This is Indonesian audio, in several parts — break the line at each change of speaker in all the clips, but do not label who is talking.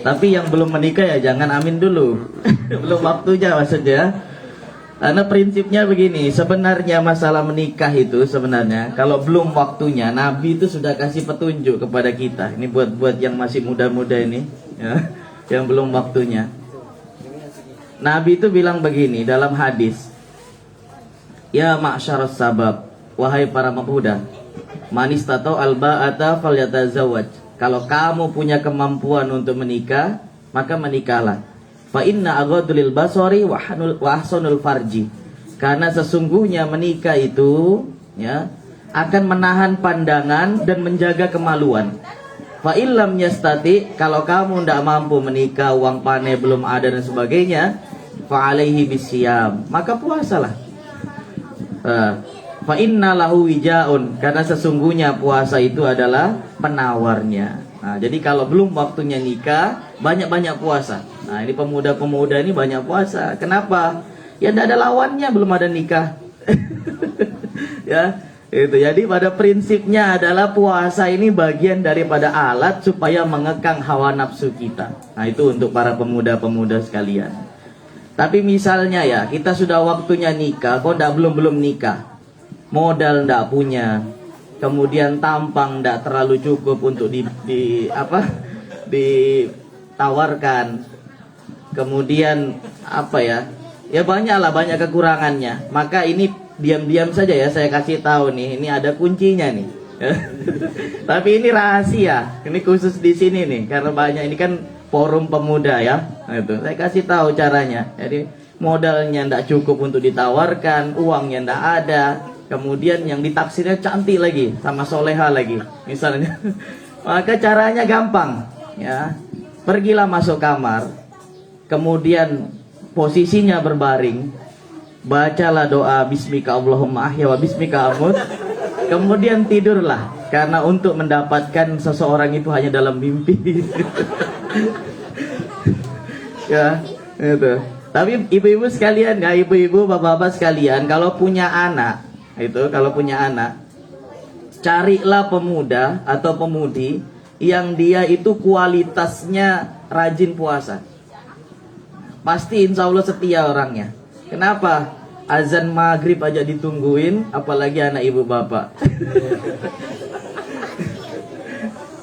Tapi yang belum menikah ya jangan amin dulu. Belum waktunya maksudnya. Karena prinsipnya begini, sebenarnya masalah menikah itu sebenarnya kalau belum waktunya, Nabi itu sudah kasih petunjuk kepada kita. Ini buat yang masih muda-muda ini, ya, yang belum waktunya. Nabi itu bilang begini dalam hadis, ya ma'syarus sabab, wahai para pemuda, man istata'u alba'ata falyatazawwaj. Kalau kamu punya kemampuan untuk menikah, maka menikahlah. Fa inna aghadul basari wa ahsanul farji. Karena sesungguhnya menikah itu ya akan menahan pandangan dan menjaga kemaluan. Fa illam yastati, kalau kamu tidak mampu menikah, uang panen belum ada dan sebagainya, fa alaihi bisyam, maka puasalah. Fa inna lahu wijaun, karena sesungguhnya puasa itu adalah penawarnya. Nah, jadi kalau belum waktunya nikah, banyak-banyak puasa. Nah, ini pemuda-pemuda ini banyak puasa. Kenapa? Ya tidak ada lawannya, belum ada nikah. Ya, itu. Jadi pada prinsipnya adalah puasa ini bagian daripada alat supaya mengekang hawa nafsu kita. Nah, itu untuk para pemuda-pemuda sekalian. Tapi misalnya ya, kita sudah waktunya nikah, kok belum nikah. Modal ndak punya. Kemudian tampang tidak terlalu cukup untuk ditawarkan. Kemudian ya banyak kekurangannya. Maka ini diam-diam saja ya saya kasih tahu nih, ini ada kuncinya nih. Tapi ini rahasia, ini khusus di sini nih karena banyak, ini kan forum pemuda ya. Itu saya kasih tahu caranya. Jadi modalnya tidak cukup untuk ditawarkan, uangnya tidak ada. Kemudian yang ditaksirnya cantik lagi, sama soleha lagi, misalnya. Maka caranya gampang, ya. Pergilah masuk kamar, kemudian posisinya berbaring, bacalah doa Bismika Allahumma ahya wa bismika amut, kemudian tidurlah. Karena untuk mendapatkan seseorang itu hanya dalam mimpi. Ya, itu. Tapi ibu-ibu sekalian, nggak ibu-ibu, bapak-bapak sekalian, kalau punya anak, carilah pemuda atau pemudi yang dia itu kualitasnya rajin puasa. Pasti insya Allah setia orangnya. Kenapa? Azan maghrib aja ditungguin, apalagi anak ibu bapak.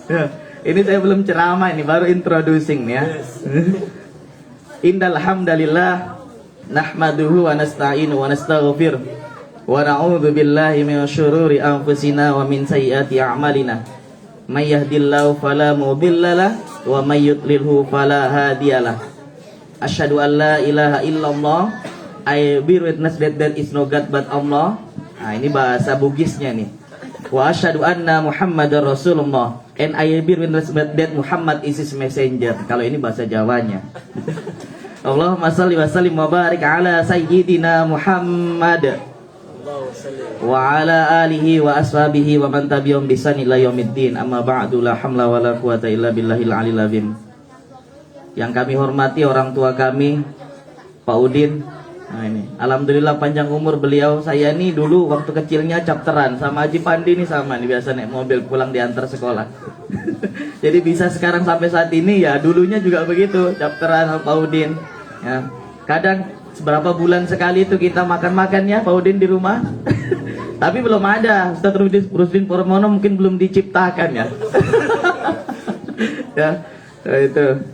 Ya, ini saya belum ceramah, ini baru introducing ya. Innal hamdalillah nahmaduhu wa nasta'inu wa nastaghfir wa na'udzu billahi minasy syururi anfusina wa min sayyiati a'malina. May yahdihillahu fala mudhillalah wa may yudlilhu fala hadiyalah. Asyhadu an la ilaha illallah, I bear witness that there is no God but Allah. Nah, ini bahasa Bugisnya nih. Wa asyhadu anna Muhammadar Rasulullah, and I bear witness that Muhammad is his messenger. Kalau ini bahasa Jawanya. Allahumma salli wa sallim wa barik ala sayyidina Muhammad wa ala alihi wa ashabihi wa man tabi'ahum bi ihsan ila yaumiddin. Amma ba'du, la hamla wa la quwata illa billahil aliyil azim. Yang kami hormati orang tua kami, Pak Udin. Nah ini, alhamdulillah panjang umur beliau. Saya nih dulu waktu kecilnya chapteran sama Haji Pandi nih, sama nih biasa naik mobil pulang diantar sekolah. Jadi bisa sekarang sampai saat ini ya, dulunya juga begitu, chapteran sama Pak Udin. Ya, kadang seberapa bulan sekali itu kita makan-makan ya Pak Udin di rumah. Tapi belum ada Ustaz Rusdin Purmono, mungkin belum diciptakan ya. Ya, itu.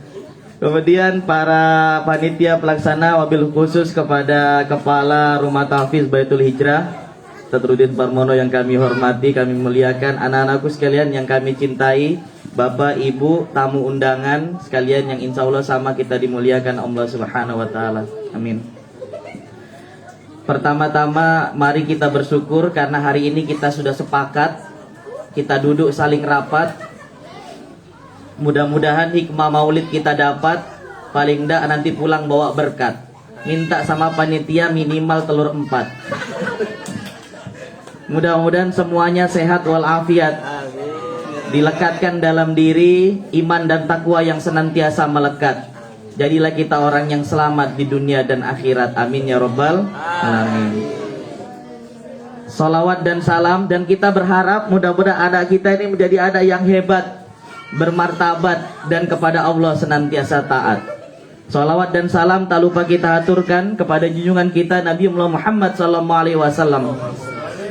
Kemudian para panitia pelaksana, wabil khusus kepada Kepala Rumah Tahfiz Baitul Hijrah Ustaz Rusdin Purmono yang kami hormati, kami muliakan, anak-anakku sekalian yang kami cintai, Bapak, Ibu, tamu undangan sekalian yang insya Allah sama kita dimuliakan Allah Subhanahu wa Ta'ala. Amin. Pertama-tama mari kita bersyukur karena hari ini kita sudah sepakat, kita duduk saling rapat. Mudah-mudahan hikmah maulid kita dapat, paling enggak nanti pulang bawa berkat. Minta sama panitia minimal telur 4. Mudah-mudahan semuanya sehat walafiat, dilekatkan dalam diri iman dan takwa yang senantiasa melekat. Jadilah kita orang yang selamat di dunia dan akhirat. Amin ya rabbal alamin. Salawat dan salam, dan kita berharap mudah-mudahan anak kita ini menjadi anak yang hebat, bermartabat dan kepada Allah senantiasa taat. Salawat dan salam tak lupa kita aturkan kepada junjungan kita Nabi Muhammad SAW,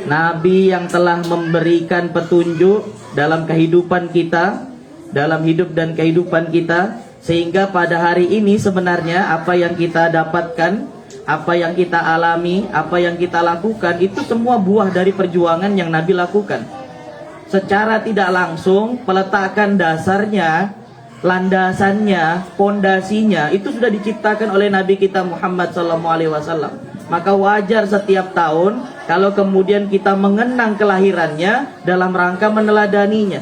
Nabi yang telah memberikan petunjuk dalam kehidupan kita, dalam hidup dan kehidupan kita, sehingga pada hari ini sebenarnya apa yang kita dapatkan, apa yang kita alami, apa yang kita lakukan, itu semua buah dari perjuangan yang Nabi lakukan. Secara tidak langsung peletakan dasarnya, landasannya, pondasinya itu sudah diciptakan oleh Nabi kita Muhammad SAW. Maka wajar setiap tahun kalau kemudian kita mengenang kelahirannya dalam rangka meneladaninya.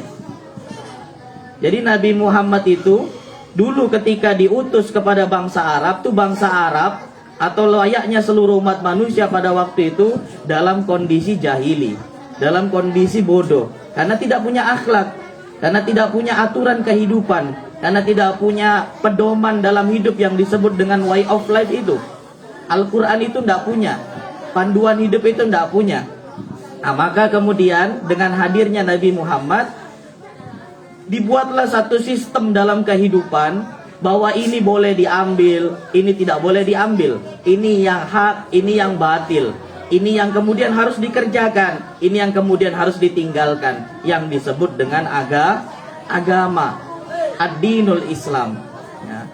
Jadi Nabi Muhammad itu dulu ketika diutus kepada bangsa Arab, tuh bangsa Arab atau layaknya seluruh umat manusia pada waktu itu dalam kondisi jahili, dalam kondisi bodoh, karena tidak punya akhlak, karena tidak punya aturan kehidupan, karena tidak punya pedoman dalam hidup yang disebut dengan way of life itu. Al-Quran itu tidak punya, panduan hidup itu tidak punya. Nah, maka kemudian dengan hadirnya Nabi Muhammad, dibuatlah satu sistem dalam kehidupan bahwa ini boleh diambil, ini tidak boleh diambil, ini yang hak, ini yang batil, ini yang kemudian harus dikerjakan, ini yang kemudian harus ditinggalkan, yang disebut dengan agama, ad-dinul Islam. Ya.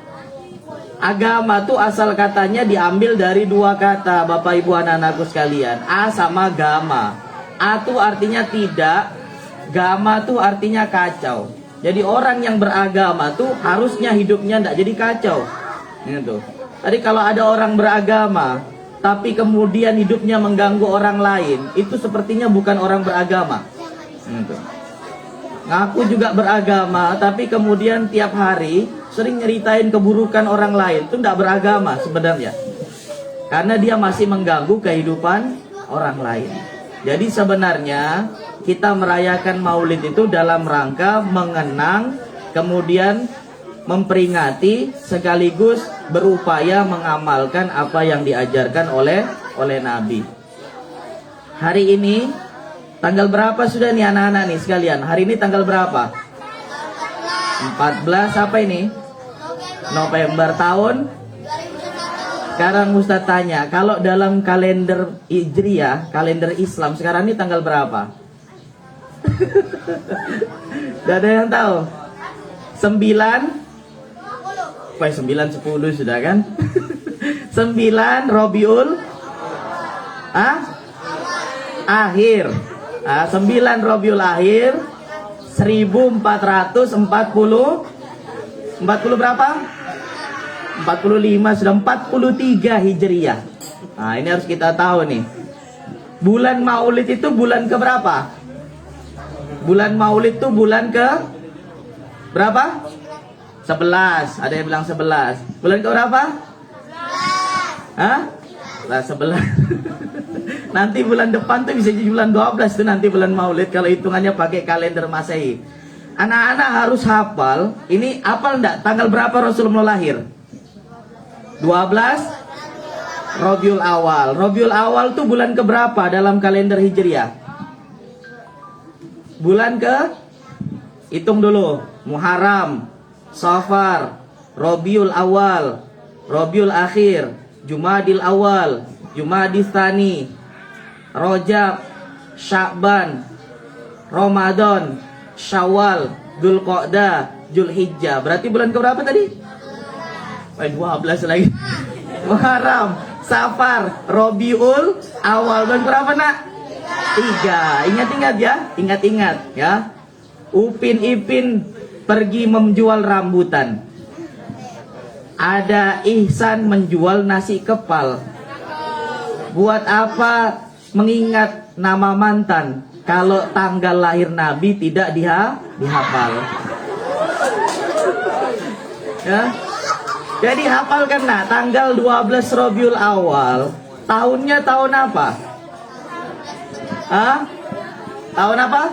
Agama tuh asal katanya diambil dari dua kata, Bapak Ibu anak-anakku sekalian, a sama gama. A tuh artinya tidak, gama tuh artinya kacau. Jadi orang yang beragama tuh harusnya hidupnya tidak jadi kacau. Gitu. Tadi kalau ada orang beragama tapi kemudian hidupnya mengganggu orang lain, itu sepertinya bukan orang beragama. Gitu. Ngaku juga beragama tapi kemudian tiap hari sering nyeritain keburukan orang lain, itu tidak beragama sebenarnya. Karena dia masih mengganggu kehidupan orang lain. Jadi sebenarnya kita merayakan Maulid itu dalam rangka mengenang, kemudian memperingati, sekaligus berupaya mengamalkan apa yang diajarkan oleh Nabi. Hari ini tanggal berapa sudah nih anak-anak nih sekalian? Hari ini tanggal berapa? 14 apa ini? November tahun. Sekarang Ustaz tanya, kalau dalam kalender Hijriah, kalender Islam sekarang ini tanggal berapa? Tidak ada yang tahu. 9 10 sudah kan? 9 Rabiul Akhir. 9 Rabiul Akhir 1440 berapa? 45, sudah 43 Hijriah. Nah, ini harus kita tahu nih. Bulan Maulid itu bulan ke berapa? Bulan Maulid itu bulan ke berapa? 11. Ada yang bilang 11. Bulan ke berapa? 11. Nanti bulan depan tuh bisa jadi bulan 12 tuh nanti bulan Maulid kalau hitungannya pakai kalender Masehi. Anak-anak harus hafal. Ini hafal enggak tanggal berapa Rasulullah lahir? 12 Rabiul Awal. Rabiul Awal tuh bulan ke berapa dalam kalender Hijriah? Bulan ke? Hitung dulu. Muharram, Safar, Rabiul Awal, Rabiul Akhir, Jumadil Awal, Jumadil Tsani, Rajab, Sya'ban, Ramadan, Syawal, Dzulqa'dah, Dzulhijjah. Berarti bulan ke berapa tadi? 12 lagi. Muharram, Safar, Rabiul Awal. Bulan berapa nak? 3. Ingat-ingat ya. Ingat-ingat ya. Upin Ipin pergi menjual rambutan. Ada Ihsan menjual nasi kepal. Buat apa mengingat nama mantan kalau tanggal lahir Nabi tidak dihafal? Ya. Jadi hafalkan nak, tanggal 12 Rabiul Awal, tahunnya tahun apa? Tahun apa?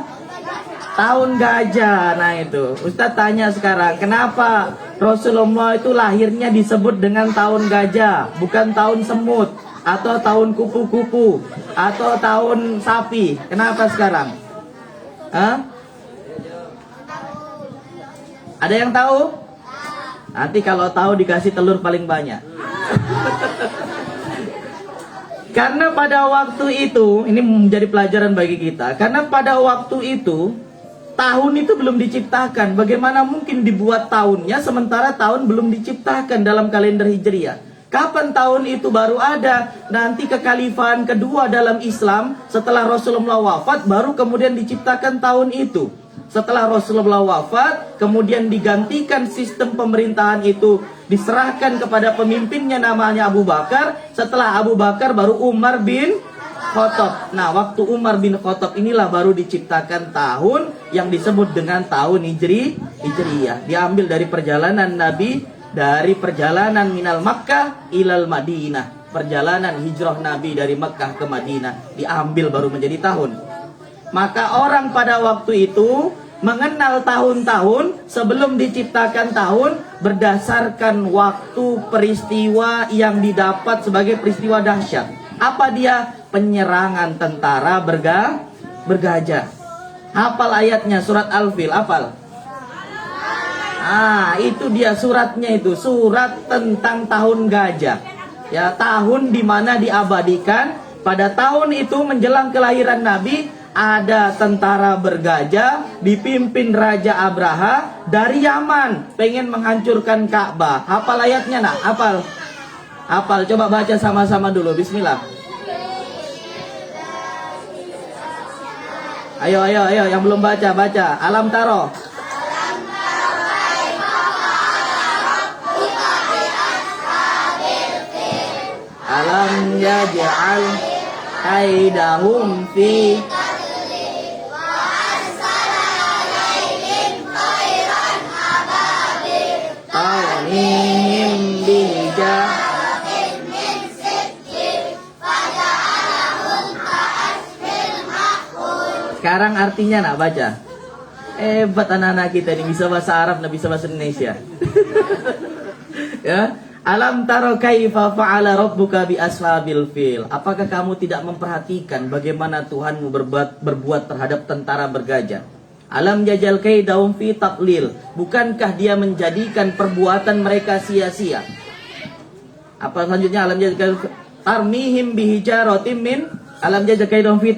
Tahun gajah. Nah itu, Ustadz tanya sekarang, kenapa Rasulullah itu lahirnya disebut dengan tahun gajah, bukan tahun semut, atau tahun kupu-kupu, atau tahun sapi? Kenapa sekarang? Ada yang tahu? Nanti kalau tahu dikasih telur paling banyak. Karena pada waktu itu, ini menjadi pelajaran bagi kita. Karena pada waktu itu, tahun itu belum diciptakan. Bagaimana mungkin dibuat tahunnya sementara tahun belum diciptakan dalam kalender Hijriah? Kapan tahun itu baru ada? Nanti kekhalifahan kedua dalam Islam setelah Rasulullah wafat baru kemudian diciptakan tahun itu. Setelah Rasulullah wafat kemudian digantikan sistem pemerintahan itu, diserahkan kepada pemimpinnya namanya Abu Bakar. Setelah Abu Bakar baru Umar bin Khattab. Nah, waktu Umar bin Khattab inilah baru diciptakan tahun yang disebut dengan tahun Hijriyah. Diambil dari perjalanan Nabi, dari perjalanan minal Makkah ilal Madinah. Perjalanan hijrah Nabi dari Makkah ke Madinah diambil baru menjadi tahun. Maka orang pada waktu itu mengenal tahun-tahun sebelum diciptakan tahun berdasarkan waktu peristiwa yang didapat sebagai peristiwa dahsyat. Apa dia? Penyerangan tentara bergajah. Hafal ayatnya surat Al-Fil, hafal? Itu dia suratnya itu, surat tentang tahun gajah. Ya, tahun di mana diabadikan pada tahun itu menjelang kelahiran Nabi ada tentara bergajah dipimpin Raja Abraha dari Yaman, pengen menghancurkan Ka'bah. Hafal ayatnya nak? Hafal? Hafal, coba baca sama-sama dulu. Bismillah. Ayo, yang belum baca. Alam taro. Alam yaj'al kaidahum fi tarmihim bijah. Sekarang artinya nak baca. Hebat anak-anak kita ini, bisa bahasa Arab, bisa bahasa Indonesia. Ya. Alam taro kaifa fa'ala rabbuka bi ashabil fil. Apakah kamu tidak memperhatikan bagaimana Tuhanmu berbuat terhadap tentara bergajah? Alam jajal kaidahum fi taqlil. Bukankah dia menjadikan perbuatan mereka sia-sia? Apa selanjutnya? Alam jajal tarmihim bihijaratim min. Alam jajal kaidahum fi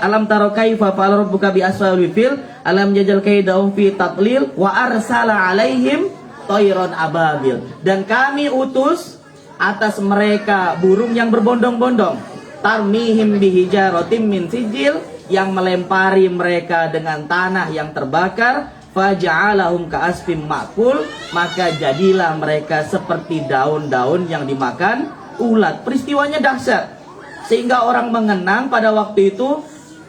alam taro kaifa fa'ala rabbuka bi ashabil fil. Alam jajal kaidahum fi taqlil wa arsala alaihim Toiron ababil. Dan kami utus atas mereka burung yang berbondong-bondong. Tarmihim bihijaratim min sijil, yang melempari mereka dengan tanah yang terbakar. Faja'alahum ka'asfim ma'kul, maka jadilah mereka seperti daun-daun yang dimakan ulat. Peristiwanya dahsyat sehingga orang mengenang pada waktu itu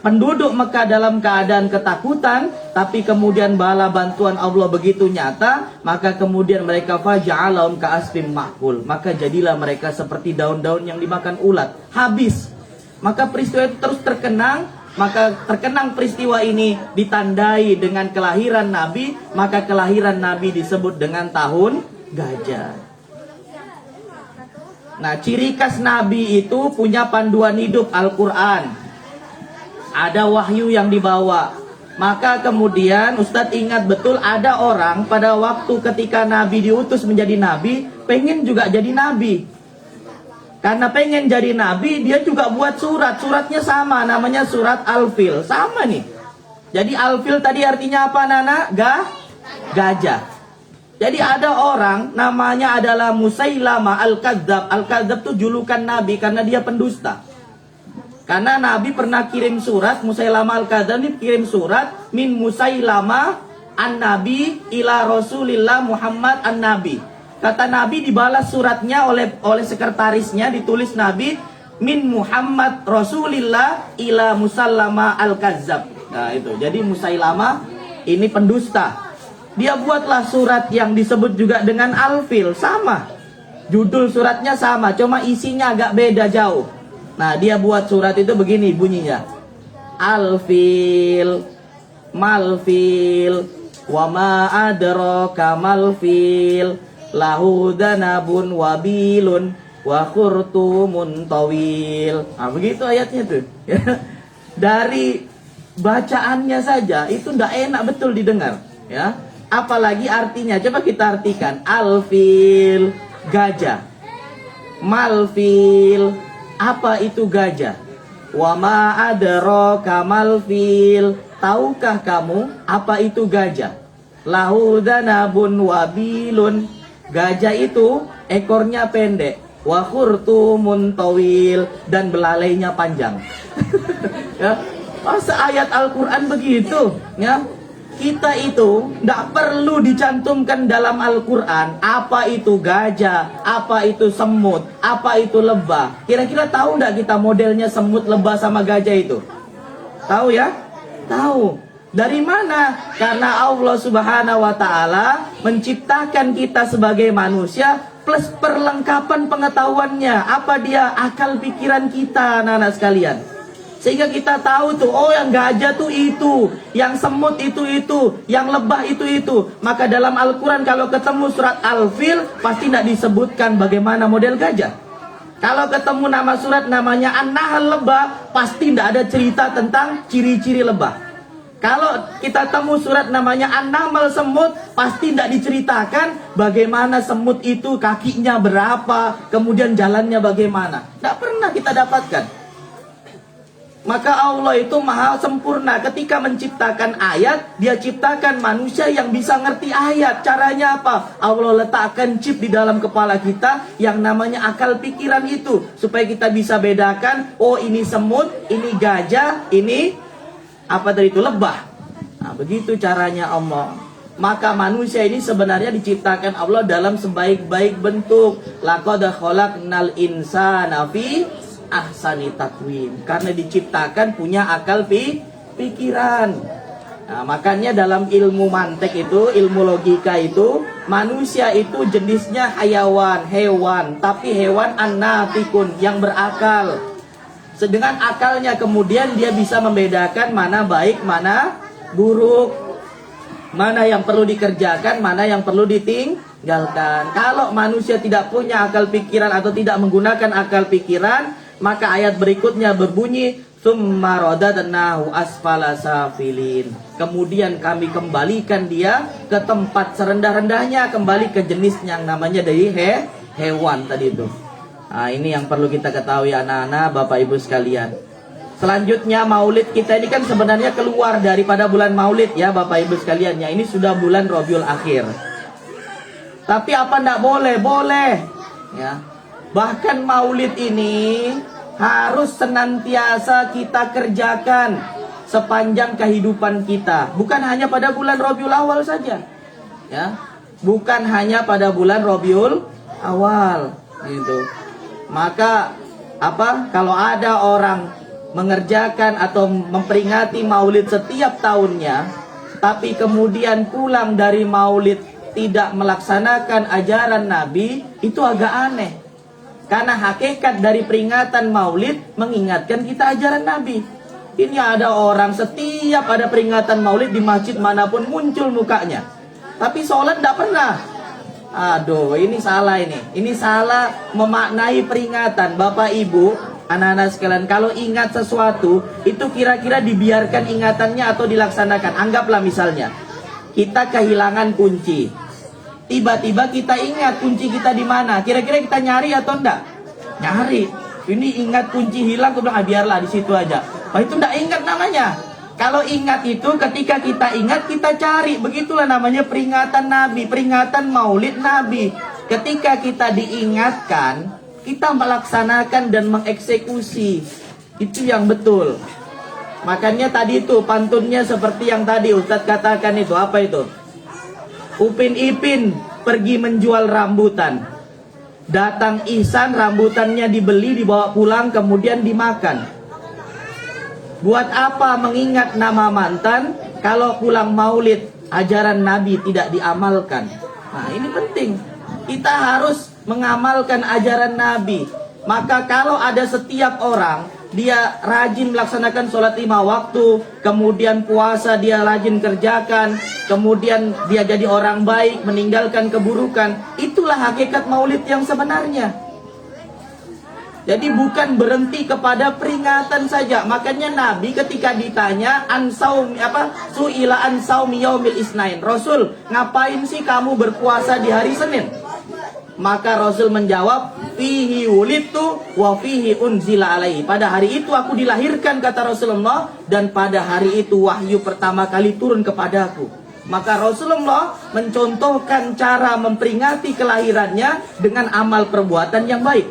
penduduk Mekah dalam keadaan ketakutan, tapi kemudian bala bantuan Allah begitu nyata, maka kemudian mereka faja'alahum ka'asfim ma'kul, maka jadilah mereka seperti daun-daun yang dimakan ulat, habis. Maka peristiwa itu terus terkenang, maka terkenang peristiwa ini ditandai dengan kelahiran Nabi, maka kelahiran Nabi disebut dengan tahun gajah. Nah, ciri khas Nabi itu punya panduan hidup Al-Quran. Ada wahyu yang dibawa. Maka kemudian Ustadz ingat betul ada orang pada waktu ketika Nabi diutus menjadi Nabi, pengen juga jadi Nabi. Karena pengen jadi Nabi, dia juga buat surat. Suratnya sama, namanya surat Al-Fil. Sama nih. Jadi Al-Fil tadi artinya apa Nana? Gajah. Jadi ada orang namanya adalah Musailama Al-Kadzab. Al-Kadzab itu julukan Nabi karena dia pendusta. Karena Nabi pernah kirim surat, Musailama Al-Kadzab ini kirim surat min Musailama an-Nabi ila Rasulillah Muhammad an-Nabi. Kata Nabi dibalas suratnya oleh sekretarisnya, ditulis Nabi min Muhammad Rasulillah ila Musallama Al-Kadzab. Nah itu, jadi Musailama ini pendusta. Dia buatlah surat yang disebut juga dengan Al-Fil, sama. Judul suratnya sama, cuma isinya agak beda jauh. Nah, dia buat surat itu begini bunyinya. Al-Fil, Mal-Fil, wa ma adraka mal-fil, lahu danabun wabilun, wa khurtumun tawil. Nah, begitu ayatnya tuh. Dari bacaannya saja itu ndak enak betul didengar, ya. Apalagi artinya, coba kita artikan. Alfil, gajah. Malfil, apa itu gajah? Wa ma adraka malfil, tahukah kamu apa itu gajah? Lahu danabun wabilun, gajah itu ekornya pendek. Wa khurtumun tawil, dan belalainya panjang. Ya, masa ayat Al-Quran begitu? Ya, kita itu tidak perlu dicantumkan dalam Al-Quran apa itu gajah, apa itu semut, apa itu lebah. Kira-kira tahu tidak kita modelnya semut, lebah sama gajah itu? Tahu ya? Tahu. Dari mana? Karena Allah Subhanahu wa Ta'ala menciptakan kita sebagai manusia plus perlengkapan pengetahuannya. Apa dia? Akal pikiran kita, anak-anak sekalian. Sehingga kita tahu tuh, oh yang gajah tuh itu, yang semut itu, yang lebah itu. Maka dalam Al-Quran kalau ketemu surat Al-Fil, pasti tidak disebutkan bagaimana model gajah. Kalau ketemu nama surat namanya An-Nahl, lebah, pasti tidak ada cerita tentang ciri-ciri lebah. Kalau kita temu surat namanya An-Naml, semut, pasti tidak diceritakan bagaimana semut itu kakinya berapa, kemudian jalannya bagaimana. Tidak pernah kita dapatkan. Maka Allah itu maha sempurna. Ketika menciptakan ayat, dia ciptakan manusia yang bisa ngerti ayat. Caranya apa? Allah letakkan chip di dalam kepala kita yang namanya akal pikiran itu, supaya kita bisa bedakan, oh ini semut, ini gajah, ini apa tadi itu, lebah. Nah, begitu caranya Allah. Maka manusia ini sebenarnya diciptakan Allah dalam sebaik-baik bentuk. Laqad khalaqnal insana fi ahsani taqwim. Karena diciptakan punya akal pikiran. Nah, makanya dalam ilmu mantek itu, ilmu logika itu, manusia itu jenisnya hewan, tapi hewan an-natikun, yang berakal. Dengan akalnya kemudian dia bisa membedakan mana baik, mana buruk, mana yang perlu dikerjakan, mana yang perlu ditinggalkan. Kalau manusia tidak punya akal pikiran atau tidak menggunakan akal pikiran, maka ayat berikutnya berbunyi, tsumma radadnahu asfala safilin. Kemudian kami kembalikan dia ke tempat serendah-rendahnya, kembali ke jenis yang namanya dari hewan tadi itu. Nah, ini yang perlu kita ketahui anak-anak, Bapak Ibu sekalian. Selanjutnya maulid kita ini kan sebenarnya keluar daripada bulan maulid ya Bapak Ibu sekalian. Ya, ini sudah bulan Rabiul Akhir. Tapi apa enggak boleh? Boleh. Ya. Bahkan maulid ini harus senantiasa kita kerjakan sepanjang kehidupan kita. Bukan hanya pada bulan Rabiul Awal saja. Ya. Bukan hanya pada bulan Rabiul Awal gitu. Maka kalau ada orang mengerjakan atau memperingati maulid setiap tahunnya, tapi kemudian pulang dari maulid tidak melaksanakan ajaran Nabi, itu agak aneh. Karena hakikat dari peringatan maulid mengingatkan kita ajaran Nabi. Ini ada orang setiap ada peringatan maulid di masjid manapun muncul mukanya, tapi sholat tidak pernah. Aduh, ini salah ini. Ini salah memaknai peringatan. Bapak Ibu, anak-anak sekalian, kalau ingat sesuatu, itu kira-kira dibiarkan ingatannya atau dilaksanakan. Anggaplah misalnya, kita kehilangan kunci. Tiba-tiba kita ingat kunci kita di mana. Kira-kira kita nyari atau enggak? Nyari. Ini ingat kunci hilang, aku bilang, biarlah di situ aja. Wah, itu enggak ingat namanya. Kalau ingat itu, ketika kita ingat, kita cari. Begitulah namanya peringatan Nabi, peringatan maulid Nabi. Ketika kita diingatkan, kita melaksanakan dan mengeksekusi. Itu yang betul. Makanya tadi itu pantunnya seperti yang tadi Ustadz katakan itu. Apa itu? Upin Ipin pergi menjual rambutan. Datang Ihsan, rambutannya dibeli, dibawa pulang, kemudian dimakan. Buat apa mengingat nama mantan kalau pulang maulid ajaran Nabi tidak diamalkan? Nah, ini penting. Kita harus mengamalkan ajaran Nabi. Maka kalau ada setiap orang, dia rajin melaksanakan sholat 5 waktu, kemudian puasa dia rajin kerjakan, kemudian dia jadi orang baik, meninggalkan keburukan, itulah hakikat maulid yang sebenarnya. Jadi bukan berhenti kepada peringatan saja. Makanya Nabi ketika ditanya su'ila an saumi yaumil isnain. Rasul, ngapain sih kamu berpuasa di hari Senin? Maka Rasul menjawab, fihi wulidtu wa fihi unzila alaihi. Pada hari itu aku dilahirkan, kata Rasulullah, dan pada hari itu wahyu pertama kali turun kepadaku. Maka Rasulullah mencontohkan cara memperingati kelahirannya dengan amal perbuatan yang baik.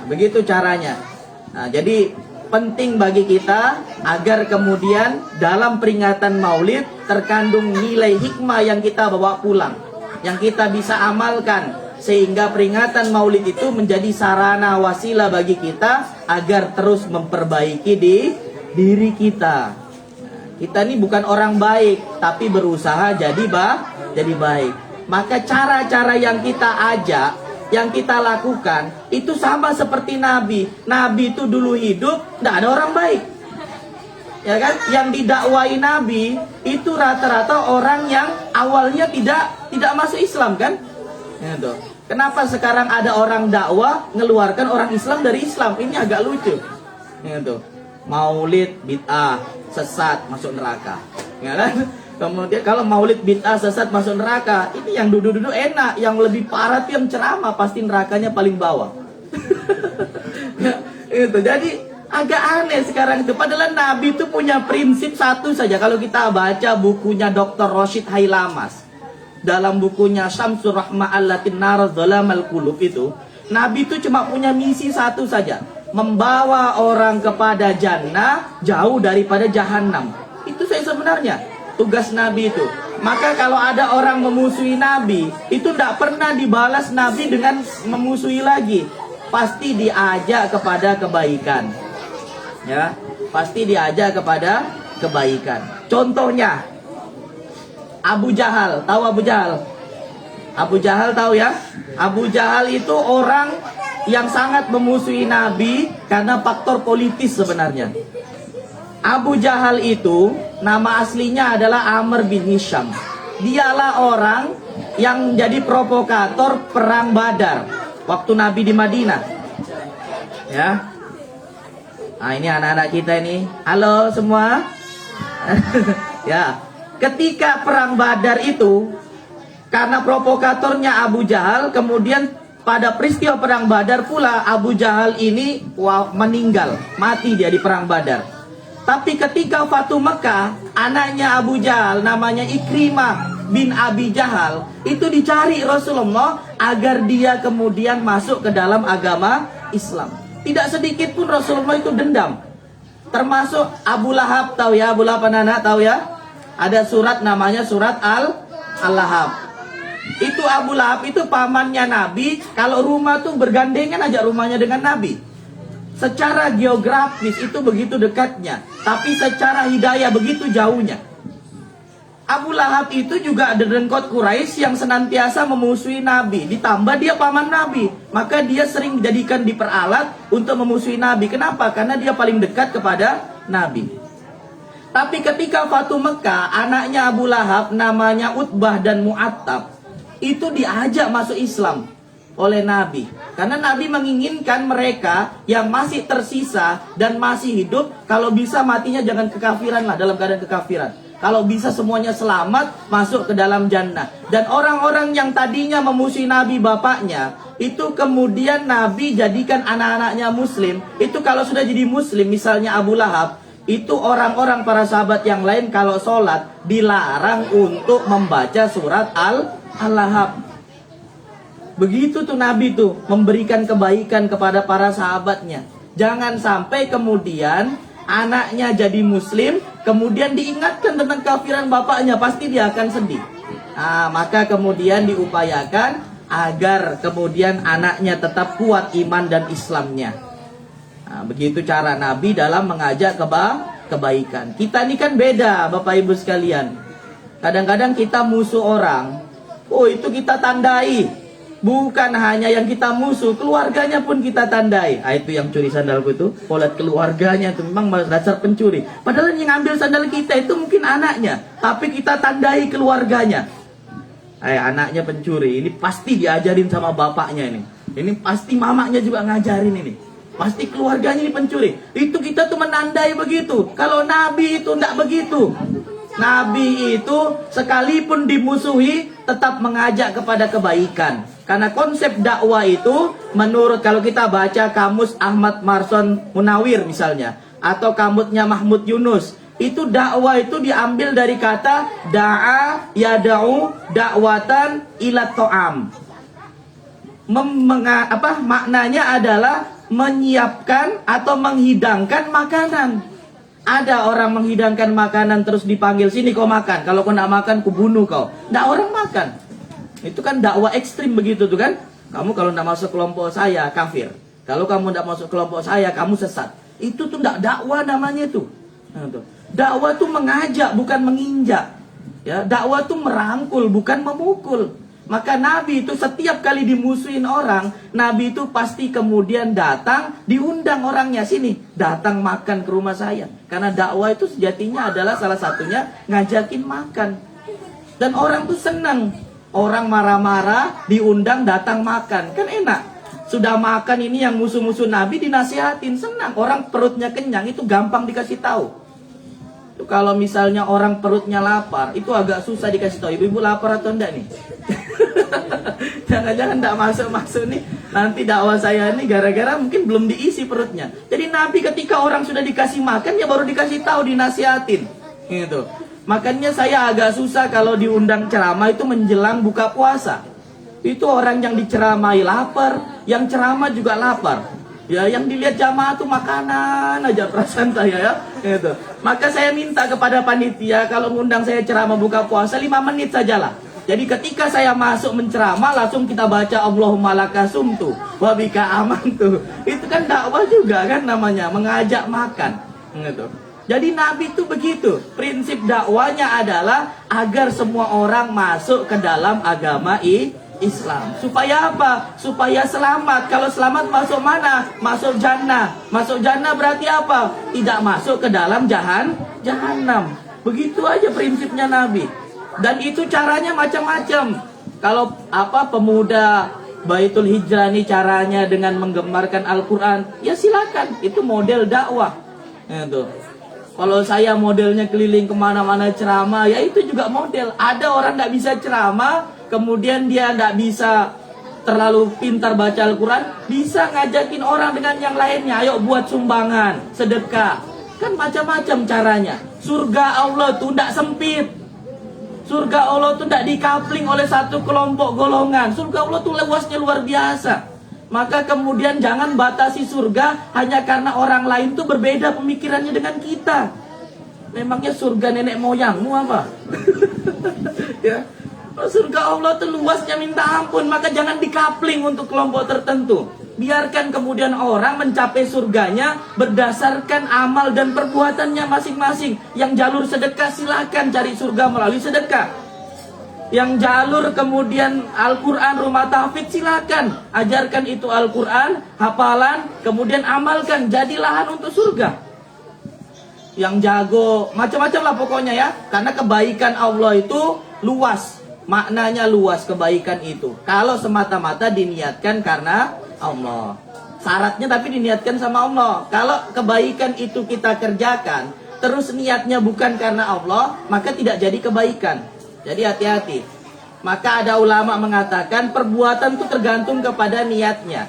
Begitu caranya. Nah, jadi penting bagi kita agar kemudian dalam peringatan Maulid terkandung nilai hikmah yang kita bawa pulang, yang kita bisa amalkan, sehingga peringatan Maulid itu menjadi sarana wasilah bagi kita agar terus memperbaiki diri kita. Nah, kita ini bukan orang baik, tapi berusaha jadi baik. Maka cara-cara yang kita ajak, yang kita lakukan itu sama seperti Nabi. Nabi itu dulu hidup, tidak ada orang baik, ya kan? Yang didakwai Nabi itu rata-rata orang yang awalnya tidak masuk Islam, kan? Gitu. Kenapa sekarang ada orang dakwah ngeluarkan orang Islam dari Islam? Ini agak lucu. Gitu. Maulid bid'ah, sesat, masuk neraka, ya kan? Kemudian kalau maulid bid'ah sesat masuk neraka, ini yang duduk-duduk enak, yang lebih parah tuh yang ceramah, pasti nerakanya paling bawah. Itu jadi agak aneh sekarang itu. Padahal Nabi itu punya prinsip satu saja. Kalau kita baca bukunya Dr. Roshid Hailamas, dalam bukunya Syamsur Rahmah Allatin Nar Dhalamal Qulub itu, Nabi itu cuma punya misi satu saja, membawa orang kepada jannah jauh daripada jahanam. Itu saya sebenarnya tugas Nabi itu. Maka kalau ada orang memusuhi Nabi, itu tidak pernah dibalas Nabi dengan memusuhi lagi. Pasti diajak kepada kebaikan. Ya, pasti diajak kepada kebaikan. Contohnya Abu Jahal, tahu Abu Jahal? Abu Jahal tahu ya? Abu Jahal itu orang yang sangat memusuhi Nabi karena faktor politis sebenarnya. Abu Jahal itu nama aslinya adalah Amr bin Hisham. Dialah orang yang jadi provokator perang Badar waktu Nabi di Madinah. Ya. Nah, ini anak-anak kita ini. Halo semua. Ya. Ketika perang Badar itu, karena provokatornya Abu Jahal, kemudian pada peristiwa perang Badar pula Abu Jahal ini meninggal, mati dia di perang Badar. Tapi ketika Fatu Mekah, anaknya Abu Jahal namanya Ikrimah bin Abi Jahal itu dicari Rasulullah agar dia kemudian masuk ke dalam agama Islam. Tidak sedikit pun Rasulullah itu dendam. Termasuk Abu Lahab, tahu ya? Abu Lahab anak-anak tahu ya? Ada surat namanya surat Al-Lahab. Itu Abu Lahab itu pamannya Nabi. Kalau rumah tuh bergandengan aja rumahnya dengan Nabi. Secara geografis itu begitu dekatnya, tapi secara hidayah begitu jauhnya. Abu Lahab itu juga ada dengkot Quraisy yang senantiasa memusuhi Nabi. Ditambah dia paman Nabi, maka dia sering dijadikan diperalat untuk memusuhi Nabi. Kenapa? Karena dia paling dekat kepada Nabi. Tapi ketika Fatu Mekah, anaknya Abu Lahab namanya Utbah dan Mu'attab itu diajak masuk Islam oleh Nabi. Karena Nabi menginginkan mereka yang masih tersisa dan masih hidup, kalau bisa matinya jangan kekafiran lah, dalam keadaan kekafiran. Kalau bisa semuanya selamat, masuk ke dalam jannah. Dan orang-orang yang tadinya memusuhi Nabi bapaknya, itu kemudian Nabi jadikan anak-anaknya muslim. Itu kalau sudah jadi muslim, misalnya Abu Lahab, itu orang-orang para sahabat yang lain kalau sholat dilarang untuk membaca surat Al-Lahab. Begitu tuh Nabi tuh memberikan kebaikan kepada para sahabatnya. Jangan sampai kemudian anaknya jadi muslim, kemudian diingatkan tentang kafiran bapaknya, pasti dia akan sedih. Nah, maka kemudian diupayakan agar kemudian anaknya tetap kuat iman dan Islamnya. Nah, begitu cara Nabi dalam mengajak kebaikan. Kita ini kan beda, Bapak Ibu sekalian. Kadang-kadang kita musuh orang, oh itu kita tandai. Bukan hanya yang kita musuh, keluarganya pun kita tandai. Ah, itu yang curi sandalku itu, polat keluarganya itu memang dasar pencuri. Padahal yang ngambil sandal kita itu mungkin anaknya, tapi kita tandai keluarganya. Anaknya pencuri, ini pasti diajarin sama bapaknya ini. Ini pasti mamanya juga ngajarin ini. Pasti keluarganya ini pencuri. Itu kita tuh menandai begitu. Kalau Nabi itu enggak begitu. Nabi itu sekalipun dimusuhi tetap mengajak kepada kebaikan. Karena konsep dakwah itu menurut kalau kita baca kamus Ahmad Marson Munawir misalnya, atau kamusnya Mahmud Yunus, itu dakwah itu diambil dari kata da'a yada'u dakwatan ila to'am. Maknanya adalah menyiapkan atau menghidangkan makanan. Ada orang menghidangkan makanan terus dipanggil, sini kau makan, kalau kau nak makan ku bunuh kau. Nggak orang makan. Itu kan dakwah ekstrim begitu tuh kan. Kamu kalau nggak masuk kelompok saya kafir, kalau kamu nggak masuk kelompok saya kamu sesat. Itu tuh nggak dakwah namanya tuh. Nah, tuh. Dakwah tuh mengajak bukan menginjak. Ya, dakwah tuh merangkul bukan memukul. Maka Nabi itu setiap kali dimusuhin orang, Nabi itu pasti kemudian datang, diundang orangnya, sini, datang makan ke rumah saya. Karena dakwah itu sejatinya adalah salah satunya ngajakin makan. Dan orang tuh senang. Orang marah-marah, diundang datang makan. Kan enak. Sudah makan ini yang musuh-musuh Nabi dinasihatin, senang. Orang perutnya kenyang itu gampang dikasih tahu. Itu kalau misalnya orang perutnya lapar, itu agak susah dikasih tahu. Ibu-ibu lapar atau enggak nih? Jangan-jangan enggak masuk-masuk nih. Nanti dakwah saya ini gara-gara mungkin belum diisi perutnya. Jadi Nabi ketika orang sudah dikasih makan, ya baru dikasih tahu, dinasihatin. Gitu. Makanya saya agak susah kalau diundang ceramah itu menjelang buka puasa. Itu orang yang diceramai lapar, yang ceramah juga lapar. Ya, yang dilihat jamaah tuh makanan aja perasaan saya ya. Gitu. Maka saya minta kepada panitia kalau ngundang saya ceramah buka puasa 5 menit sajalah. Jadi ketika saya masuk menceramah langsung kita baca Allahumma lakasumtu wa bika amantu. Itu kan dakwah juga kan namanya, mengajak makan. Gitu. Jadi Nabi itu begitu. Prinsip dakwanya adalah agar semua orang masuk ke dalam agama Islam. Supaya apa? Supaya selamat. Kalau selamat masuk mana? Masuk jannah. Masuk jannah berarti apa? Tidak masuk ke dalam jahanam. Begitu aja prinsipnya Nabi. Dan itu caranya macam-macam. Kalau pemuda Baitul Hijrah ini caranya dengan menggemarkan Al-Quran, ya silakan. Itu model dakwah. Itu. Kalau saya modelnya keliling kemana-mana ceramah, ya itu juga model. Ada orang tidak bisa ceramah, kemudian dia tidak bisa terlalu pintar baca Al-Quran, bisa ngajakin orang dengan yang lainnya. Ayo buat sumbangan, sedekah. Kan macam-macam caranya. Surga Allah tuh tidak sempit. Surga Allah tuh tidak dikapling oleh satu kelompok golongan. Surga Allah tuh luasnya luar biasa. Maka kemudian jangan batasi surga hanya karena orang lain tuh berbeda pemikirannya dengan kita. Memangnya surga nenek moyangmu apa? Ya. Surga Allah tuh luasnya minta ampun. Maka jangan dikapling untuk kelompok tertentu. Biarkan kemudian orang mencapai surganya berdasarkan amal dan perbuatannya masing-masing. Yang jalur sedekah silakan cari surga melalui sedekah. Yang jalur kemudian Al-Quran, rumah tahfidz silakan. Ajarkan itu Al-Quran, hafalan, kemudian amalkan. Jadi lahan untuk surga. Yang jago, macam-macam lah pokoknya ya. Karena kebaikan Allah itu luas. Maknanya luas kebaikan itu. Kalau semata-mata diniatkan karena Allah. Syaratnya tapi diniatkan sama Allah. Kalau kebaikan itu kita kerjakan, terus niatnya bukan karena Allah, maka tidak jadi kebaikan. Jadi hati-hati. Maka ada ulama mengatakan perbuatan itu tergantung kepada niatnya.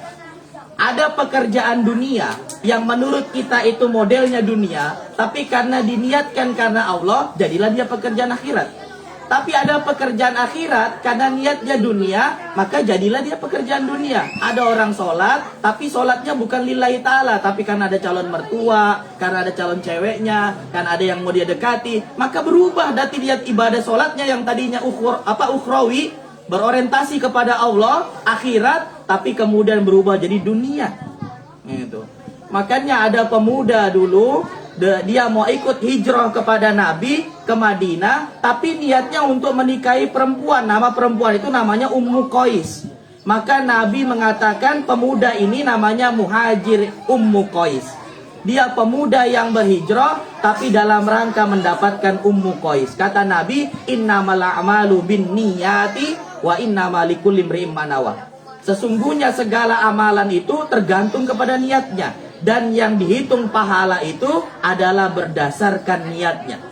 Ada pekerjaan dunia yang menurut kita itu modelnya dunia, tapi karena diniatkan karena Allah, jadilah dia pekerjaan akhirat. Tapi ada pekerjaan akhirat karena niatnya dunia, maka jadilah dia pekerjaan dunia. Ada orang sholat, tapi sholatnya bukan lillahi ta'ala, tapi karena ada calon mertua, karena ada calon ceweknya, karena ada yang mau dia dekati, maka berubah dari niat ibadah sholatnya yang tadinya ukhrawi, berorientasi kepada Allah, akhirat, tapi kemudian berubah jadi dunia. Gitu. Makanya ada pemuda dulu, dia mau ikut hijrah kepada Nabi ke Madinah, tapi niatnya untuk menikahi perempuan. Nama perempuan itu namanya Ummu Qais. Maka Nabi mengatakan pemuda ini namanya Muhajir Ummu Qais. Dia pemuda yang berhijrah tapi dalam rangka mendapatkan Ummu Qais. Kata Nabi, innamal a'malu binniyati wa innamal likulli imri'in ma nawa. Sesungguhnya segala amalan itu tergantung kepada niatnya. Dan yang dihitung pahala itu adalah berdasarkan niatnya.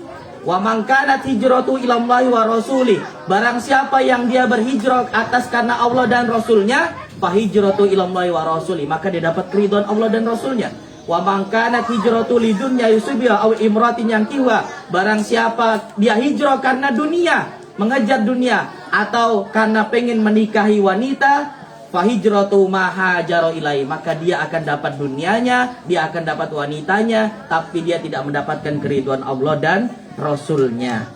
Wa man kanat hijratu ilallahi wa rasulih. Barang siapa yang dia berhijrah atas karena Allah dan Rasulnya, fa hijratu ilallahi wa rasulih, maka dia dapat keridhaan Allah dan Rasulnya. Wa man kanat hijratu lidunya yusibiha aw imratin yankiwa. Barang siapa dia hijrah karena dunia, mengejar dunia, atau karena pengen menikahi wanita, fahijratu mahajaro ilai, maka dia akan dapat dunianya, dia akan dapat wanitanya, tapi dia tidak mendapatkan keridhaan Allah dan Rasulnya.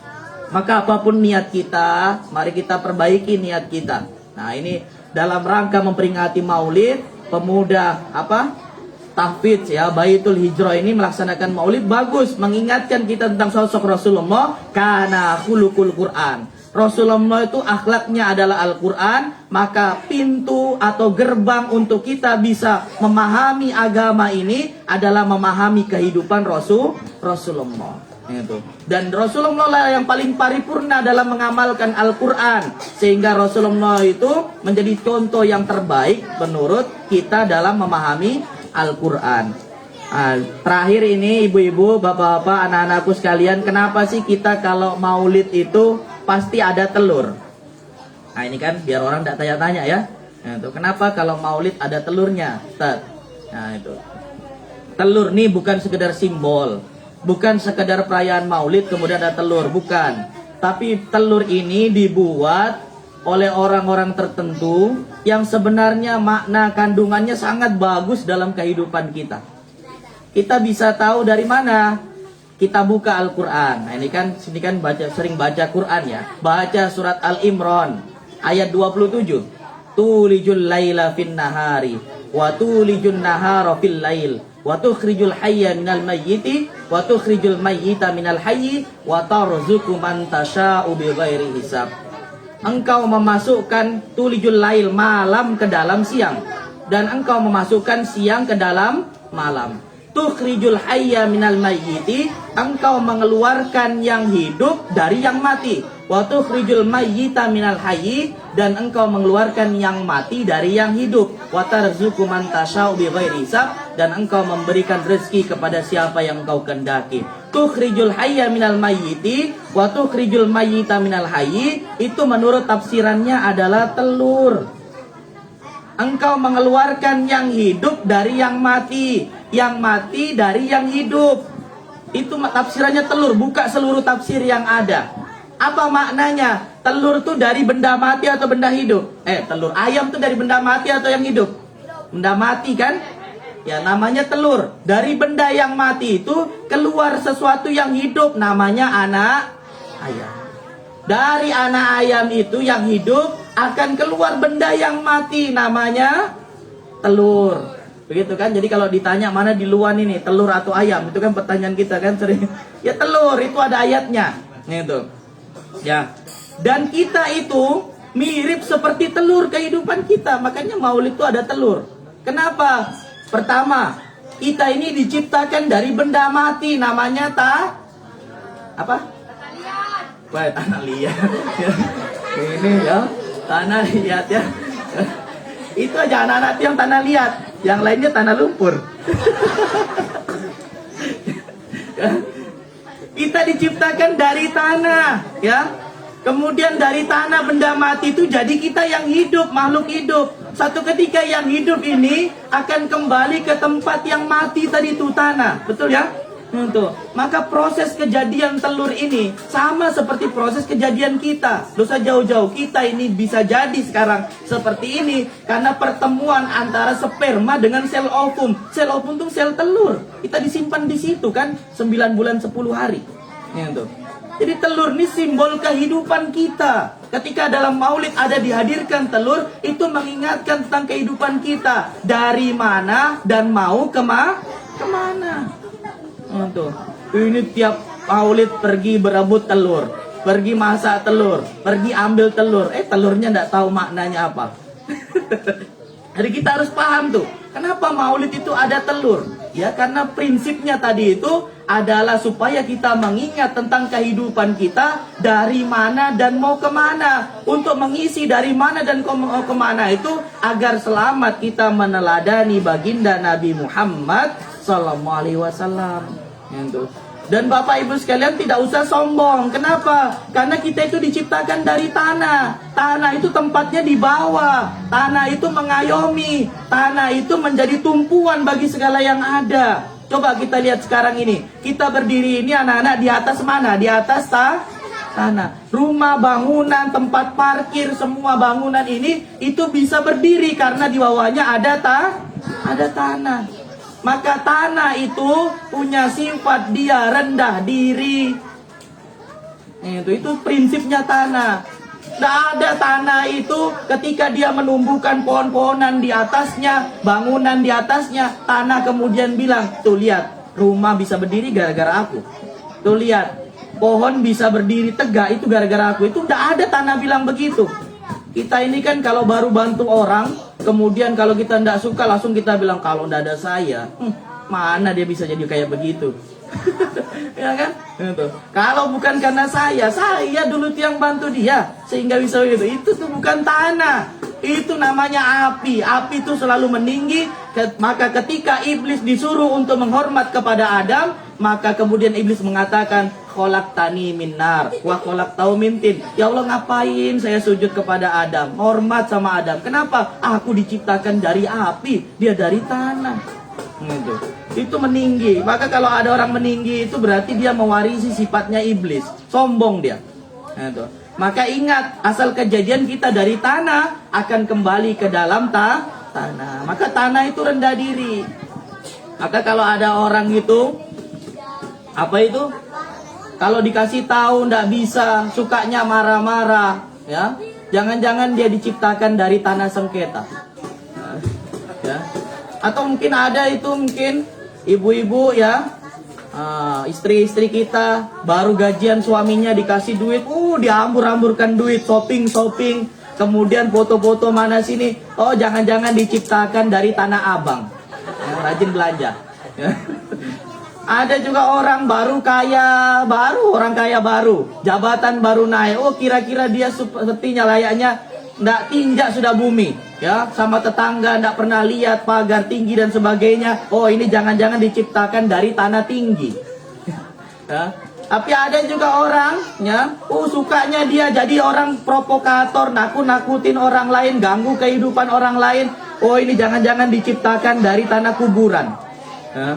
Maka apapun niat kita, mari kita perbaiki niat kita. Nah, ini dalam rangka memperingati Maulid, pemuda tahfidz ya, Baitul Hijrah ini melaksanakan Maulid, bagus mengingatkan kita tentang sosok Rasulullah, kana khuluqul Quran. Rasulullah itu akhlaknya adalah Al-Quran, maka pintu atau gerbang untuk kita bisa memahami agama ini adalah memahami kehidupan Rasulullah. Itu. Dan Rasulullah lah yang paling paripurna dalam mengamalkan Al-Quran, sehingga Rasulullah itu menjadi contoh yang terbaik menurut kita dalam memahami Al-Quran. Terakhir ini ibu-ibu, bapak-bapak, anak-anakku sekalian, kenapa sih kita kalau maulid itu pasti ada telur? Nah ini kan biar orang tidak tanya-tanya ya. Nah, itu kenapa kalau maulid ada telurnya? Nah itu telur nih bukan sekedar simbol, bukan sekedar perayaan maulid kemudian ada telur, bukan. Tapi telur ini dibuat oleh orang-orang tertentu yang sebenarnya makna kandungannya sangat bagus dalam kehidupan kita. Kita bisa tahu dari mana? Kita buka Al-Quran. Nah, ini kan sering baca Quran ya. Baca surat Al-Imran ayat 27. Tulijul laila fin nahari wa tulijun nahara fil lail wa tukhrijul hayya minal mayyiti wa tukhrijul mayyita minal hayyi wa tarzuqu man tasha'u bighairi hisab. Engkau memasukkan tulijul lail, malam ke dalam siang, dan engkau memasukkan siang ke dalam malam. Tukhrijul hayya minal mayyiti, engkau mengeluarkan yang hidup dari yang mati. Wa tukhrijul mayyita minal hayyi, dan engkau mengeluarkan yang mati dari yang hidup. Wa tarzuqu man tasha'u bighairi hisab, dan engkau memberikan rezeki kepada siapa yang engkau kehendaki. Tukhrijul hayya minal mayyiti wa tukhrijul mayyita minal hayyi, itu menurut tafsirannya adalah telur. Engkau mengeluarkan yang hidup dari yang mati, yang mati dari yang hidup. Itu tafsirannya telur, buka seluruh tafsir yang ada. Apa maknanya? Telur tuh dari benda mati atau benda hidup? Telur ayam tuh dari benda mati atau yang hidup? Benda mati kan? Ya namanya telur. Dari benda yang mati itu keluar sesuatu yang hidup, namanya anak ayam. Dari anak ayam itu yang hidup akan keluar benda yang mati, namanya telur. Begitu kan? Jadi kalau ditanya mana di luar ini, telur atau ayam, itu kan pertanyaan kita kan sering. Ya telur, itu ada ayatnya. Gitu. Ya. Dan kita itu mirip seperti telur kehidupan kita. Makanya maulid itu ada telur. Kenapa? Pertama, kita ini diciptakan dari benda mati, namanya apa? Wah, tanah liat. Ini ya, tanah liat ya. Itu aja anak-anak yang tanah liat, yang lainnya tanah lumpur. Kita diciptakan dari tanah, ya. Kemudian dari tanah benda mati itu jadi kita yang hidup, makhluk hidup. Satu ketika yang hidup ini akan kembali ke tempat yang mati tadi itu, tanah. Betul ya? Untuk maka proses kejadian telur ini sama seperti proses kejadian kita. Dosa jauh-jauh kita ini bisa jadi sekarang seperti ini karena pertemuan antara sperma dengan sel ovum. Sel ovum itu sel telur. Kita disimpan di situ kan 9 bulan 10 hari. Gitu. Jadi telur ini simbol kehidupan kita. Ketika dalam maulid ada dihadirkan telur, itu mengingatkan tentang kehidupan kita. Dari mana dan mau kemana. Tuh. Ini tiap maulid pergi berebut telur, pergi masak telur, pergi ambil telur. Telurnya tidak tahu maknanya apa. Jadi kita harus paham tuh, kenapa maulid itu ada telur? Ya karena prinsipnya tadi itu adalah supaya kita mengingat tentang kehidupan kita dari mana dan mau kemana. Untuk mengisi dari mana dan mau kemana itu agar selamat kita meneladani baginda Nabi Muhammad Sallallahu Alaihi Wasallam. Dan Bapak Ibu sekalian tidak usah sombong. Kenapa? Karena kita itu diciptakan dari tanah. Tanah itu tempatnya di bawah. Tanah itu mengayomi. Tanah itu menjadi tumpuan bagi segala yang ada. Coba kita lihat sekarang ini. Kita berdiri ini anak-anak di atas mana? Di atas tanah. Rumah, bangunan, tempat parkir, semua bangunan ini itu bisa berdiri karena di bawahnya ada tanah. Maka tanah itu punya sifat dia rendah diri. Itu prinsipnya tanah. Tidak ada tanah itu ketika dia menumbuhkan pohon-pohonan di atasnya, bangunan di atasnya, tanah kemudian bilang, tuh lihat, rumah bisa berdiri gara-gara aku. Tuh lihat, pohon bisa berdiri tegak itu gara-gara aku. Itu tidak ada tanah bilang begitu. Kita ini kan kalau baru bantu orang, kemudian kalau kita tidak suka langsung kita bilang kalau tidak ada saya, mana dia bisa jadi kayak begitu. Ya kan? Kalau bukan karena saya dulu yang bantu dia sehingga bisa begitu. Itu tuh bukan tanah. Itu namanya api. Api itu selalu meninggi. Maka ketika iblis disuruh untuk menghormat kepada Adam, maka kemudian iblis mengatakan, khalaqtani min nar wa khalaqtahu min tin. Ya Allah, ngapain saya sujud kepada Adam, hormat sama Adam? Kenapa? Aku diciptakan dari api, dia dari tanah. Itu meninggi. Maka kalau ada orang meninggi itu berarti dia mewarisi sifatnya iblis. Sombong dia. Maka ingat, asal kejadian kita dari tanah akan kembali ke dalam tanah. Maka tanah itu rendah diri. Maka kalau ada orang itu, apa itu? Kalau dikasih tahu ndak bisa, sukanya marah-marah, ya. Jangan-jangan dia diciptakan dari tanah sengketa. Ya. Atau mungkin ada itu mungkin ibu-ibu ya, istri-istri kita baru gajian suaminya dikasih duit, dihambur-hamburkan duit, shopping, kemudian foto-foto mana sini. Oh, jangan-jangan diciptakan dari tanah abang, yang rajin belanja. Ya. Ada juga orang orang kaya baru, jabatan baru naik. Oh, kira-kira dia sepertinya layaknya ndak tinjak sudah bumi, ya, sama tetangga ndak pernah lihat pagar tinggi dan sebagainya. Oh, ini jangan-jangan diciptakan dari tanah tinggi. Ya. Tapi ada juga orang, ya, sukanya dia jadi orang provokator, nakut-nakutin orang lain, ganggu kehidupan orang lain. Oh, ini jangan-jangan diciptakan dari tanah kuburan. Ya.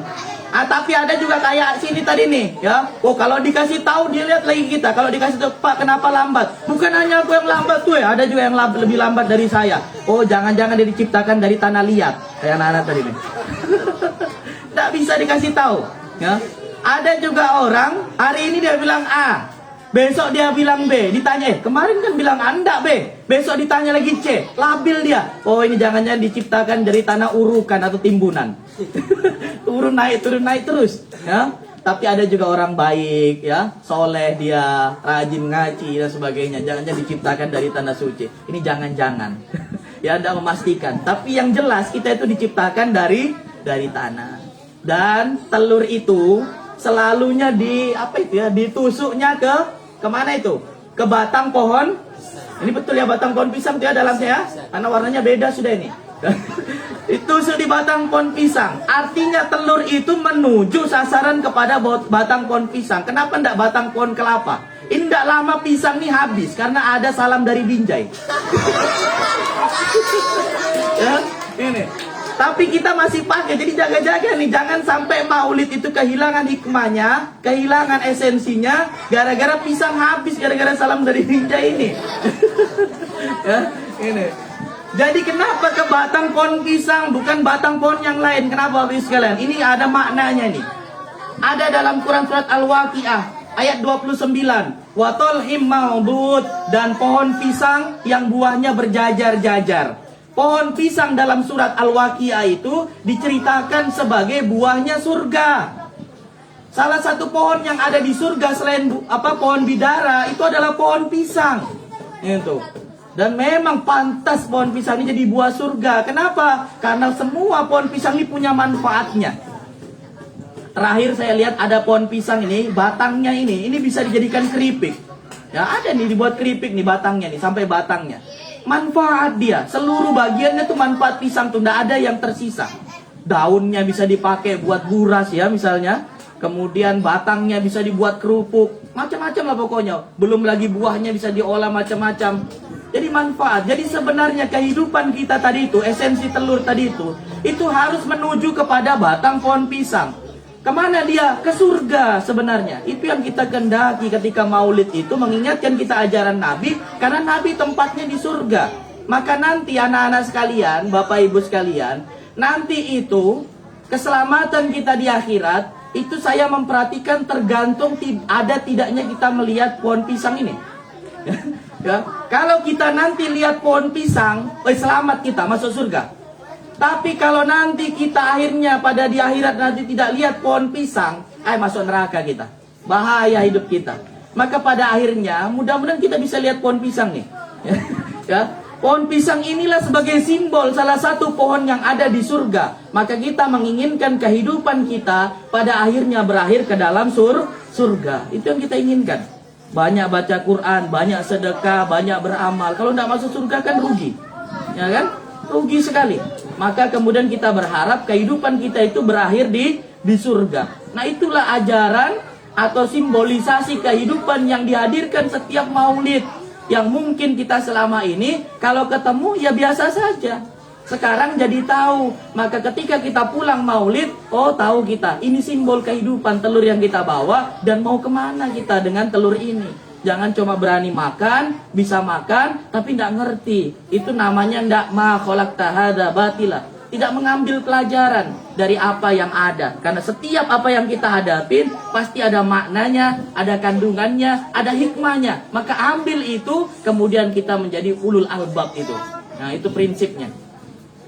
Tapi ada juga kayak sini tadi nih, ya. Oh, kalau dikasih tahu dia lihat lagi kita. Kalau dikasih tahu, Pak, kenapa lambat? Bukan hanya aku yang lambat tuh ya, ada juga yang lebih lambat dari saya. Oh, jangan-jangan dia diciptakan dari tanah liat, kayak anak-anak tadi nih. Tidak bisa dikasih tahu, ya. Ada juga orang hari ini dia bilang A, besok dia bilang B. Ditanya, kemarin kan bilang A, enggak B. Besok ditanya lagi C, labil dia. Oh, ini jangan-jangan diciptakan dari tanah urukan atau timbunan. turun naik terus, ya. Tapi ada juga orang baik, ya, soleh dia, rajin ngaji dan sebagainya. Jangan-jangan diciptakan dari tanah suci. Ini jangan-jangan. Ya, tidak memastikan. Tapi yang jelas kita itu diciptakan dari tanah. Dan telur itu selalunya ditusuknya ke mana itu? Ke batang pohon. Ini betul ya, batang pohon pisang itu ya dalamnya ya. Karena warnanya beda sudah ini. Ditusuk di batang pohon pisang. Artinya telur itu menuju sasaran kepada batang pohon pisang. Kenapa tidak batang pohon kelapa? Ini tidak lama pisang ini habis karena ada salam dari Binjai. Ya, ini. Tapi kita masih pakai, jadi jaga-jaga nih, jangan sampai maulid itu kehilangan hikmahnya, kehilangan esensinya, gara-gara pisang habis, gara-gara salam dari Binjai ini. Ya, ini. Jadi kenapa ke batang pohon pisang, bukan batang pohon yang lain? Kenapa Bapak sekalian? Ini ada maknanya nih. Ada dalam Quran surat Al-Waqiah ayat 29. Wa talhim ma'bud, dan pohon pisang yang buahnya berjajar-jajar. Pohon pisang dalam surat Al-Waqiah itu diceritakan sebagai buahnya surga. Salah satu pohon yang ada di surga selain pohon bidara itu adalah pohon pisang. Itu. Dan memang pantas pohon pisang ini jadi buah surga. Kenapa? Karena semua pohon pisang ini punya manfaatnya. Terakhir saya lihat ada pohon pisang ini, batangnya ini bisa dijadikan keripik. Ya, ada nih dibuat keripik nih batangnya nih, sampai batangnya. Manfaat dia, seluruh bagiannya tuh manfaat pisang tuh, nggak ada yang tersisa. Daunnya bisa dipakai buat buras ya misalnya. Kemudian batangnya bisa dibuat kerupuk, macam-macam lah pokoknya. Belum lagi buahnya bisa diolah macam-macam. Jadi manfaat. Jadi sebenarnya kehidupan kita tadi itu, esensi telur tadi itu harus menuju kepada batang pohon pisang. Kemana dia? Ke surga sebenarnya. Itu yang kita kendaki ketika maulid itu, mengingatkan kita ajaran Nabi, karena Nabi tempatnya di surga. Maka nanti anak-anak sekalian, bapak ibu sekalian, nanti itu keselamatan kita di akhirat, itu saya memperhatikan tergantung ada tidaknya kita melihat pohon pisang ini. Ya, kalau kita nanti lihat pohon pisang, selamat kita masuk surga. Tapi kalau nanti kita akhirnya pada di akhirat nanti tidak lihat pohon pisang, masuk neraka kita. Bahaya hidup kita. Maka pada akhirnya mudah-mudahan kita bisa lihat pohon pisang nih. Ya, pohon pisang inilah sebagai simbol salah satu pohon yang ada di surga. Maka kita menginginkan kehidupan kita pada akhirnya berakhir ke dalam surga. Itu yang kita inginkan. Banyak baca Quran, banyak sedekah, banyak beramal. Kalau tidak masuk surga kan rugi. Ya kan? Rugi sekali. Maka kemudian kita berharap kehidupan kita itu berakhir di surga. Nah, itulah ajaran atau simbolisasi kehidupan yang dihadirkan setiap maulid. Yang mungkin kita selama ini kalau ketemu ya biasa saja. Sekarang jadi tahu. Maka ketika kita pulang maulid, tahu kita ini simbol kehidupan, telur yang kita bawa, dan mau kemana kita dengan telur ini. Jangan cuma berani makan, bisa makan tapi tidak ngerti. Itu namanya tidak ma khalaqta hadza batila. Tidak mengambil pelajaran dari apa yang ada. Karena setiap apa yang kita hadapin pasti ada maknanya, ada kandungannya, ada hikmahnya. Maka ambil itu, kemudian kita menjadi ulul albab itu. Nah, itu prinsipnya.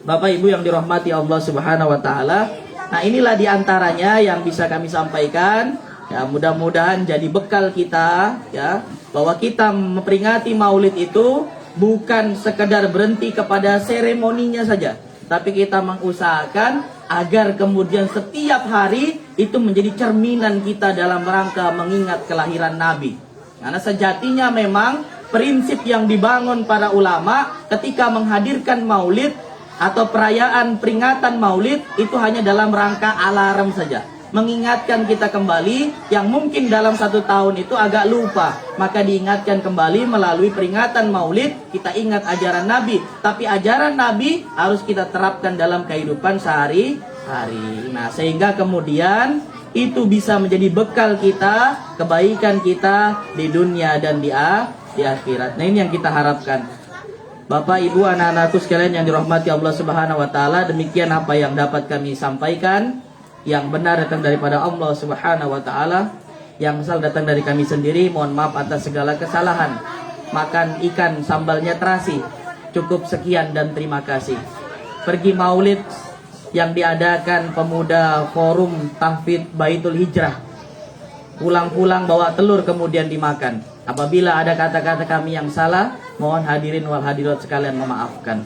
Bapak Ibu yang dirahmati Allah Subhanahu wa taala. Nah, inilah diantaranya yang bisa kami sampaikan. Ya, mudah-mudahan jadi bekal kita ya, bahwa kita memperingati maulid itu bukan sekedar berhenti kepada seremoninya saja, tapi kita mengusahakan agar kemudian setiap hari itu menjadi cerminan kita dalam rangka mengingat kelahiran Nabi. Karena sejatinya memang prinsip yang dibangun para ulama ketika menghadirkan maulid atau perayaan peringatan maulid itu hanya dalam rangka alarm saja. Mengingatkan kita kembali yang mungkin dalam 1 tahun itu agak lupa, maka diingatkan kembali melalui peringatan maulid. Kita ingat ajaran Nabi, tapi ajaran Nabi harus kita terapkan dalam kehidupan sehari-hari. Nah, sehingga kemudian itu bisa menjadi bekal kita, kebaikan kita di dunia dan di akhirat. Nah, ini yang kita harapkan. Bapak, Ibu, anak-anakku sekalian yang dirahmati Allah Subhanahu wa taala, demikian apa yang dapat kami sampaikan. Yang benar datang daripada Allah Subhanahu wa taala, yang salah datang dari kami sendiri. Mohon maaf atas segala kesalahan. Makan ikan sambalnya terasi. Cukup sekian dan terima kasih. Pergi maulid yang diadakan pemuda Forum Tahfidz Baitul Hijrah. Pulang-pulang bawa telur kemudian dimakan. Apabila ada kata-kata kami yang salah, mohon hadirin wal hadirat sekalian memaafkan.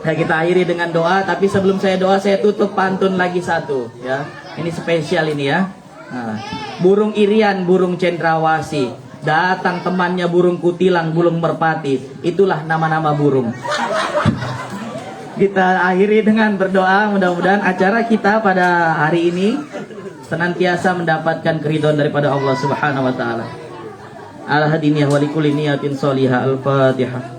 Kita akhiri dengan doa, tapi sebelum saya doa saya tutup pantun lagi satu ya. Ini spesial ini ya. Nah, burung irian, burung cendrawasih, datang temannya burung kutilang, burung merpati. Itulah nama-nama burung. Kita akhiri dengan berdoa, mudah-mudahan acara kita pada hari ini senantiasa mendapatkan keridhaan daripada Allah Subhanahu wa taala. Al-hadiniyah wa likulli niyatin sholihah. Al-Fatihah.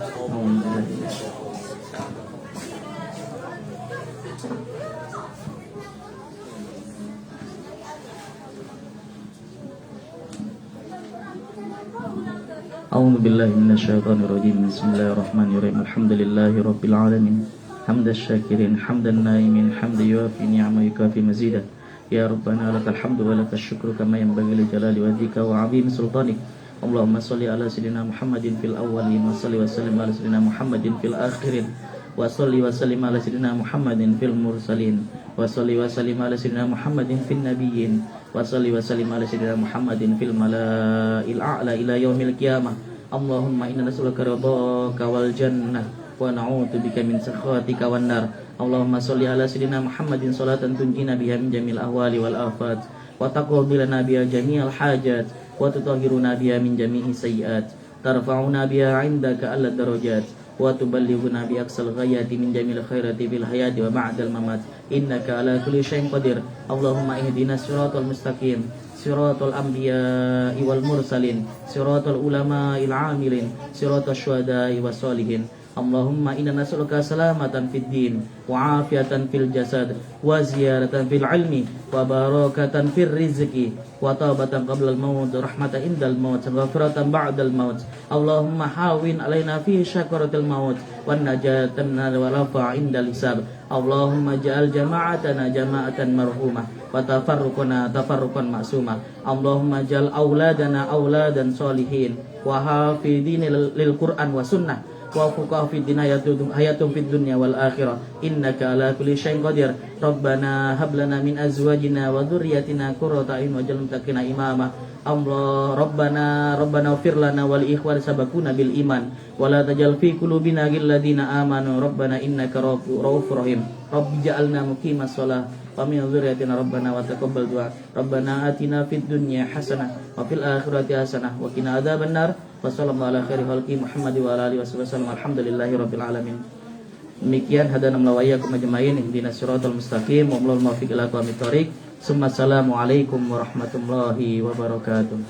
A'udzu billahi minasyaitonir rajim. Bismillahirrahmanirrahim. Alhamdulillahi rabbil alamin. Hamdan syakirin, hamdan naimin, hamdan yuafi ni'ma yukafi mazidah. Ya Rabbana lakal hamdu wa lakal syukru kama yanbaghi li jalali wajhika wa 'azimi sultanik. Allahumma shalli ala sayyidina Muhammadin fil awwalin wa shalli wa sallim ala sayyidina Muhammadin fil akhirin. Wa shalli wa sallim ala sayyidina Muhammadin fil mursalin. Wa shalli wa sallim ala sayyidina Muhammadin fil nabiyyin. Wa shalli wa sallim ala sayyidina Muhammadin fil mala'il a'la ila yaumil qiyamah. Allahumma inna nas'aluka ridhaka wal jannah wa na'udzubika min sakhatika wan nar. Allahumma sholli ala sayyidina Muhammadin sholatan tunjina biha min jamil ahwali wal afat wa taqdi lana biha jami'al hajat wa tutahhiruna biha min jami'i sayyi'at tarfa'una biha 'indaka ala darajat wa tuballighuna bi aqsal ghayati min jamil khairati fil hayati wa ba'dal mamat innaka ala kulli syai'in qadir. Allahumma ihdinas siratal mustaqim siratal anbiya'i wal mursalin siratal ulama'il 'amilin siratal syuhada'i was sholihin. Allahumma inna nas'aluka salamatan fid din wa afiatan fil jasad wa ziyaratan fil ilmi wa barakatan fil rizqi wa taubatan qabla al maut rahmatan indal maut ghafratan ba'dal maut. Allahumma hawin alaina fi syakaratil maut wan najatan wal rafa indal hisab. Allahumma ja'al jama'atana jama'atan marhumah wa tafarruqana tafarruqan ma'sumah. Allahumma ja'al auladana auladan solihin wa hafidhin lil Qur'an wa sunnah wa fuqaha fid din hayatum fid dunya wal akhirah innaka ala kulli syai'in qadir. Rabbana hab lana min azwajina wa dhurriyyatina qurrata a'yun waj'alna muttaqina imama. Allah Rabbana ighfir lana wal ikhwan sabaquna bil iman wa la tajal fi qulubina ghillal ladzina amanu rabbana innaka raufur rahim. Rabbi ja'alna muqimas shalah wa min dzurriyyatina rabbana wa taqabbal du'a. Rabbana atina fid dunya hasanah wa fil akhirati hasanah wa qina adzabannar. Wa sallallahu ala khairi khalqi Muhammad wa ala alihi wasallam. Alhamdulillahi rabbil alamin. Demikian hadana melawayakum ajmain ihdinas siratal mustaqim wa mulal muwaffiq ila aqwamit thoriq. Assalamualaikum warahmatullahi wabarakatuh.